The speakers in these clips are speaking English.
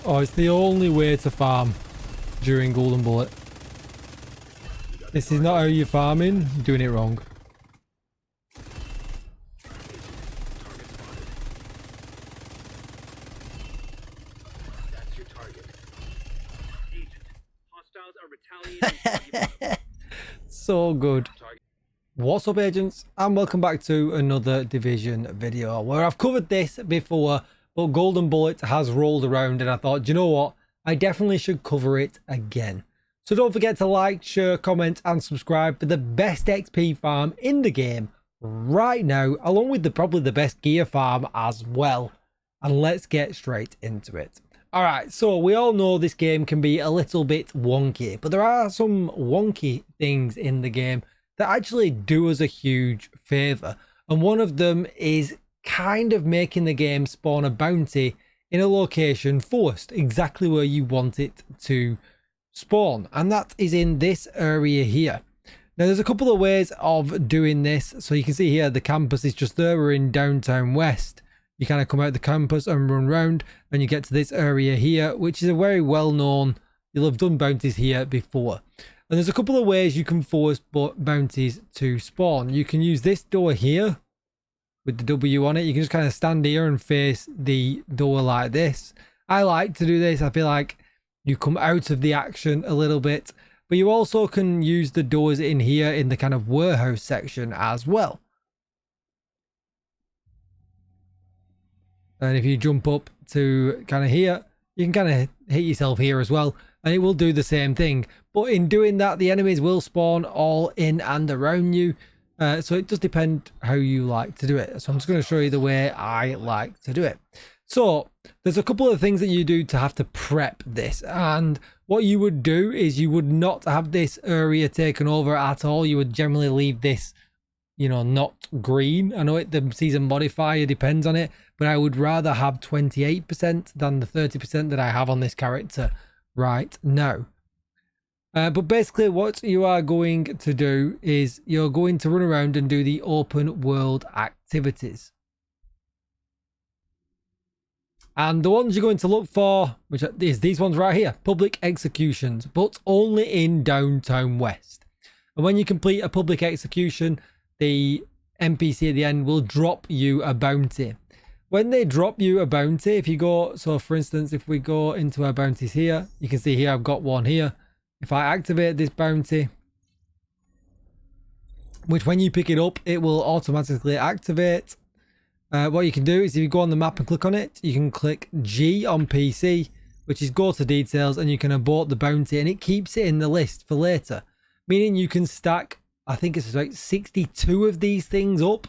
Oh, it's the only way to farm during Golden Bullet. This is not how you're farming. You're doing it wrong. That's your target. Agent, hostiles are retaliating. So good. What's up, agents, and welcome back to another Division video where I've covered this before, but Golden Bullet has rolled around and I thought, you know what, I definitely should cover it again. So don't forget to like, share, comment and subscribe for the best XP farm in the game right now, along with probably the best gear farm as well. And let's get straight into it. Alright, so we all know this game can be a little bit wonky, but there are some wonky things in the game that actually do us a huge favor, and one of them is kind of making the game spawn a bounty in a location first, exactly where you want it to spawn, and that is in this area here. Now there's a couple of ways of doing this. So you can see here the campus is just there. We're in downtown west. You kind of come out the campus and run round and you get to this area here, which is a very well known, you'll have done bounties here before. And there's a couple of ways you can force bounties to spawn. You can use this door here with the W on it. You can just kind of stand here and face the door like this. I like to do this. I feel like you come out of the action a little bit, but you also can use the doors in here in the kind of warehouse section as well. And if you jump up to kind of here, you can kind of hit yourself here as well, and it will do the same thing. But in doing that, the enemies will spawn all in and around you. So it does depend how you like to do it. So I'm just going to show you the way I like to do it. So there's a couple of things that you do to have to prep this. And what you would do is you would not have this area taken over at all. You would generally leave this, you know, not green. I know the season modifier depends on it, but I would rather have 28% than the 30% that I have on this character right now. But basically what you are going to do is you're going to run around and do the open world activities. And the ones you're going to look for, which is these ones right here, public executions, but only in downtown west. And when you complete a public execution, the NPC at the end will drop you a bounty. When they drop you a bounty, if you go, so for instance, if we go into our bounties here, you can see here I've got one here. If I activate this bounty, which when you pick it up, it will automatically activate. What you can do is if you go on the map and click on it, you can click G on PC, which is go to details, and you can abort the bounty, and it keeps it in the list for later. Meaning you can stack, I think it's like 62 of these things up,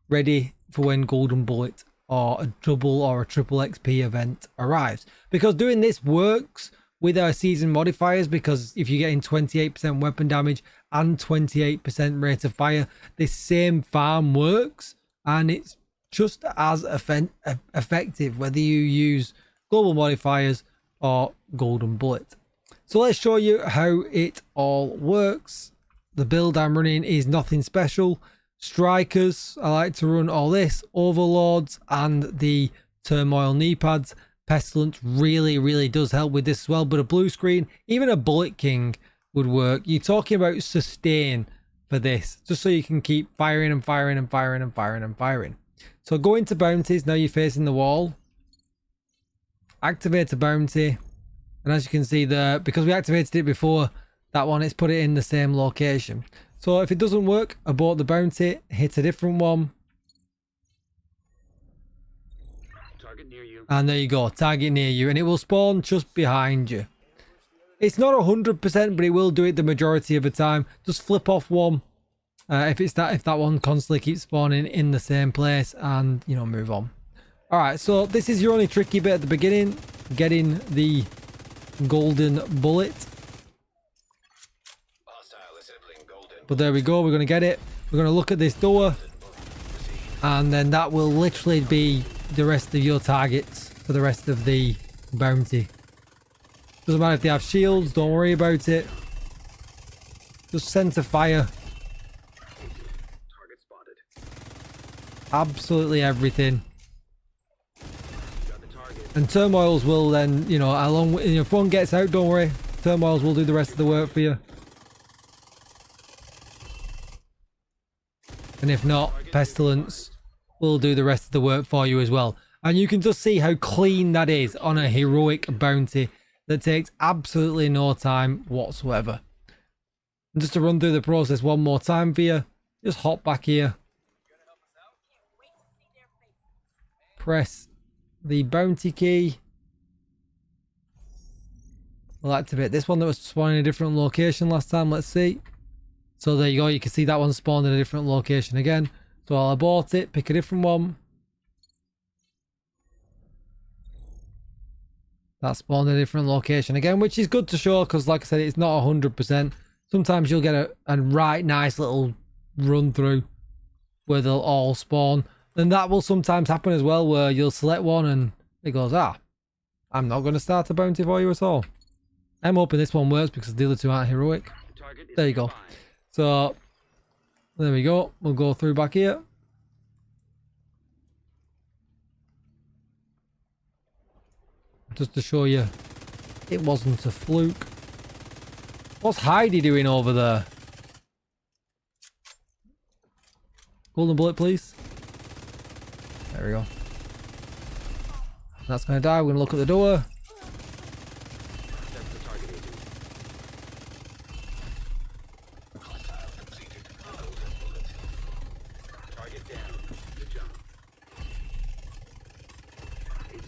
ready for when Golden Bullet or a double or a triple XP event arrives. Because doing this works with our season modifiers, because if you're getting 28% weapon damage and 28% rate of fire, this same farm works, and it's just as effective whether you use global modifiers or Golden Bullet. So let's show you how it all works. The build I'm running is nothing special. Strikers, I like to run all this, overlords and the turmoil knee pads. Pestilence really does help with this as well, but a blue screen, even a bullet king would work. You're talking about sustain for this, just so you can keep firing and firing and firing and firing and firing. So go into bounties, now you're facing the wall. Activate a bounty, and as you can see there, because we activated it before that one, it's put it in the same location. So if it doesn't work, abort the bounty, hit a different one. Target near you. And there you go, target near you, and it will spawn just behind you. It's not 100%, but it will do it the majority of the time. Just flip off one if that one constantly keeps spawning in the same place, and you know, move on. All right, so this is your only tricky bit at the beginning, getting the Golden Bullet. But there we go, we're going to get it. We're going to look at this door, and then that will literally be the rest of your targets for the rest of the bounty. Doesn't matter if they have shields, don't worry about it. Just center fire. Target spotted. Absolutely everything. Got the target. And turmoils will then, you know, along with, if one gets out, don't worry, turmoils will do the rest of the work for you. And if not, pestilence will do the rest of the work for you as well. And you can just see how clean that is on a heroic bounty that takes absolutely no time whatsoever. And just to run through the process one more time for you, just hop back here. Press the bounty key. We'll activate this one that was spawning in a different location last time. Let's see. So there you go. You can see that one spawned in a different location again. So I'll abort it, pick a different one. That spawned in a different location again, which is good to show because, like I said, it's not 100%. Sometimes you'll get a right nice little run through where they'll all spawn. And that will sometimes happen as well, where you'll select one and it goes, I'm not going to start a bounty for you at all. I'm hoping this one works because the other two aren't heroic. There you go. So, there we go. We'll go through back here. Just to show you, it wasn't a fluke. What's Heidi doing over there? Golden bullet, please. There we go. That's going to die. We're going to look at the door.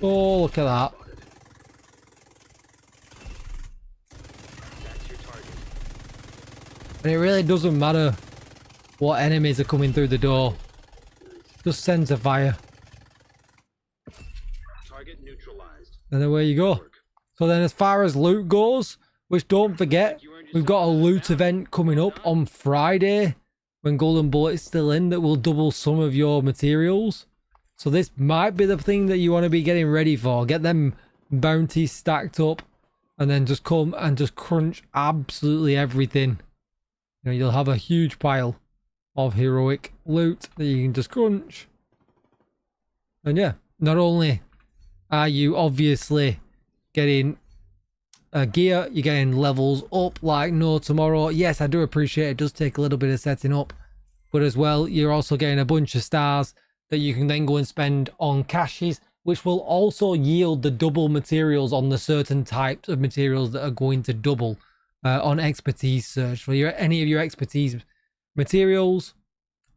Oh, look at that. And it really doesn't matter what enemies are coming through the door. Just send a fire. Target neutralized. And then away you go. So then as far as loot goes, which don't forget, we've got a loot event coming up on Friday when Golden Bullet is still in that will double some of your materials. So this might be the thing that you want to be getting ready for. Get them bounties stacked up and then just come and just crunch absolutely everything. You know, you'll have a huge pile of heroic loot that you can just crunch. And yeah, not only are you obviously getting gear, you're getting levels up like no tomorrow. Yes, I do appreciate it does take a little bit of setting up, but as well, you're also getting a bunch of stars that you can then go and spend on caches, which will also yield the double materials on the certain types of materials that are going to double on expertise search. For any of your expertise materials,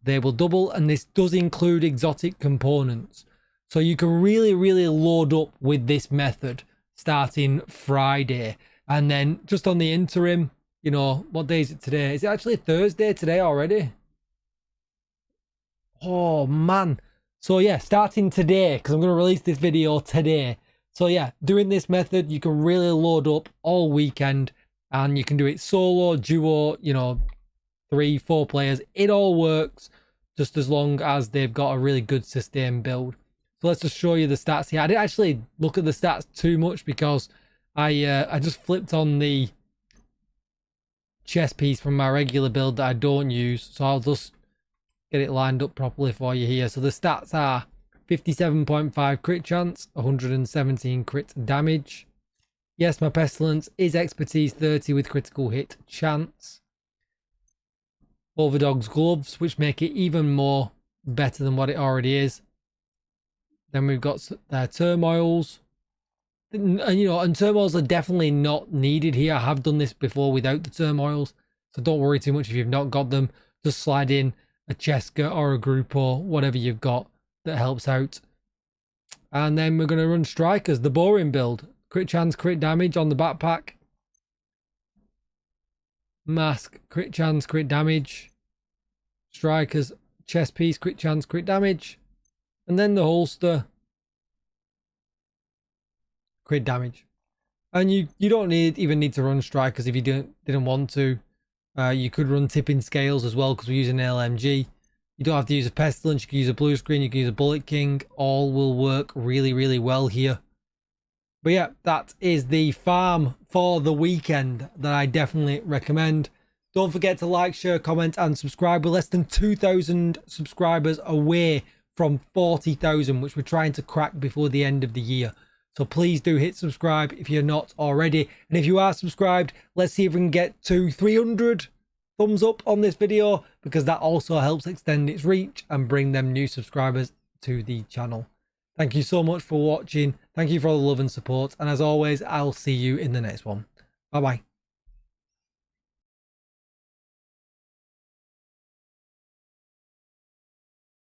they will double, and this does include exotic components. So you can really, really load up with this method starting Friday. And then just on the interim, you know, what day is it today? Is it actually Thursday today already? Oh man. So yeah, starting today, because I'm going to release this video today. So yeah, doing this method, you can really load up all weekend, and you can do it solo, duo, you know, 3, 4 players. It all works just as long as they've got a really good sustain build. So let's just show you the stats here. I didn't actually look at the stats too much because I just flipped on the chest piece from my regular build that I don't use. So I'll just get it lined up properly for you here. So the stats are 57.5 crit chance, 117 crit damage. Yes, my pestilence is expertise 30 with critical hit chance. Overdog's gloves, which make it even more better than what it already is. Then we've got turmoils. And you know, and turmoils are definitely not needed here. I have done this before without the turmoils, so don't worry too much if you've not got them. Just slide in a Cheska or a group or whatever you've got that helps out. And then we're going to run strikers, the boring build. Crit chance, crit damage on the backpack. Mask, crit chance, crit damage. Strikers, chest piece, crit chance, crit damage. And then the holster, crit damage. And you don't even need to run strikers if you didn't want to. You could run tipping scales as well because we're using an LMG. You don't have to use a pestilence. You can use a blue screen. You can use a bullet king. All will work really, really well here. But yeah, that is the farm for the weekend that I definitely recommend. Don't forget to like, share, comment, and subscribe. We're less than 2,000 subscribers away from 40,000, which we're trying to crack before the end of the year. So please do hit subscribe if you're not already. And if you are subscribed, let's see if we can get to 300 thumbs up on this video, because that also helps extend its reach and bring them new subscribers to the channel. Thank you so much for watching. Thank you for all the love and support. And as always, I'll see you in the next one. Bye bye.